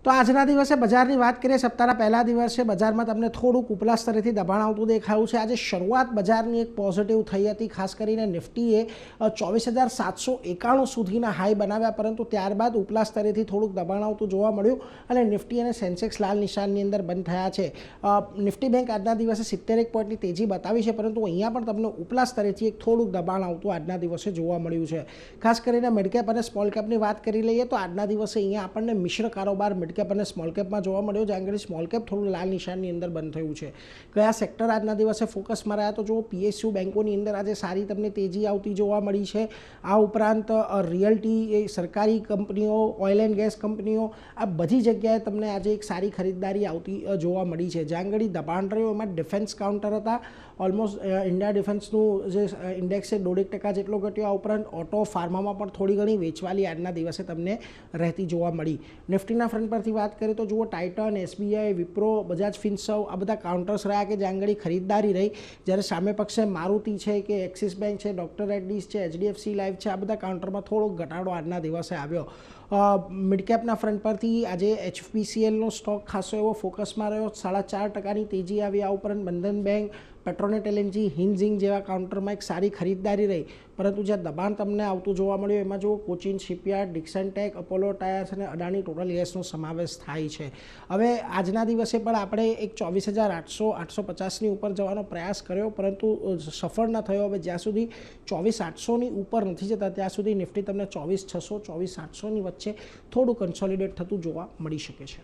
તો આજના દિવસે બજારની વાત કરીએ, સપ્તાહના પહેલા દિવસે બજારમાં તમને થોડુંક ઉપલા સ્તરેથી દબાણ આવતું દેખાયું છે. આજે શરૂઆત બજારની એક પોઝિટિવ થઈ હતી, ખાસ કરીને નિફ્ટીએ 24,791 સુધીના હાઈ બનાવ્યા, પરંતુ ત્યારબાદ ઉપલા સ્તરેથી થોડુંક દબાણ આવતું જોવા મળ્યું અને નિફ્ટી અને સેન્સેક્સ લાલ નિશાનની અંદર બંધ થયા છે. નિફ્ટી બેંક આજના દિવસે 71 પોઈન્ટની તેજી બતાવી છે, પરંતુ અહીંયા પણ તમને ઉપલા સ્તરેથી એક થોડુંક દબાણ આવતું આજના દિવસે જોવા મળ્યું છે. ખાસ કરીને મિડકેપ અને સ્મોલ કેપની વાત કરી લઈએ તો આજના દિવસે અહીંયા આપણને મિશ્ર કારોબાર મિડકેપ અને સ્મોલ કેપમાં જોવા મળ્યો, જ્યાં આગળ સ્મોલ કેપ થોડું લાલ નિશાનની અંદર બંધ થયું છે. કયા સેક્ટર આજના દિવસે ફોકસમાં રહ્યા તો જુઓ, પીએસયુ બેંકોની અંદર આજે સારી તમને તેજી આવતી જોવા મળી છે. આ ઉપરાંત રિયલ્ટી, સરકારી કંપનીઓ, ઓઇલ એન્ડ ગેસ કંપનીઓ, આ બધી જગ્યાએ તમને આજે એક સારી ખરીદદારી આવતી જોવા મળી છે. જ્યાં આગળ દબાણ રહ્યું એમાં ડિફેન્સ કાઉન્ટર હતા, ઓલમોસ્ટ ઇન્ડિયા ડિફેન્સનું જે ઇન્ડેક્સ છે 1.5% જેટલો ઘટ્યો. આ ઉપરાંત ઓટો ફાર્મામાં પણ થોડી ઘણી વેચવાલી આજના દિવસે તમને રહેતી જોવા મળી. નિફ્ટીના ફ્રન્ટ પરથી વાત કરીએ તો જુઓ, ટાઇટન, એસબીઆઈ, વિપ્રો, બજાજ ફિનસર્વ આ બધા કાઉન્ટર્સ રહ્યા કે જ્યાં આગળ ખરીદદારી રહી, જ્યારે સામે પક્ષે મારુતિ છે કે એક્સિસ બેંક છે, ડોક્ટર રેડ્ડીઝ છે, એચડીએફસી લાઈફ છે, આ બધા કાઉન્ટરમાં થોડોક ઘટાડો આજના દિવસે આવ્યો. મિડકેપના ફ્રન્ટ પરથી આજે એચપીસીએલનો સ્ટોક ખાસો એવો ફોકસમાં રહ્યો, 4.5% તેજી આવી. આ ઉપરાંત બંધન બેંક, પેટ્રોનેટ એલએનજી, હિન્ઝિંગ જેવા કાઉન્ટરમાં એક સારી ખરીદદારી રહી, પરંતુ જ્યાં દબાણ તમને આવતું જોવા મળ્યું એમાં જુઓ, Cochin shipyard, Dixon tech, Apollo tyres અને અદાણી ટોટલ ગેસનો સમાવેશ થાય છે. હવે આજના દિવસે પણ આપણે એક 24,800-850ની ઉપર જવાનો પ્રયાસ કર્યો, પરંતુ સફળ ન થયો. હવે જ્યાં સુધી 24,800ની ઉપર નથી જતા ત્યાં સુધી નિફ્ટી તમને 24,600-24,700ની વચ્ચે થોડું કન્સોલિડેટ થતું જોવા મળી શકે છે.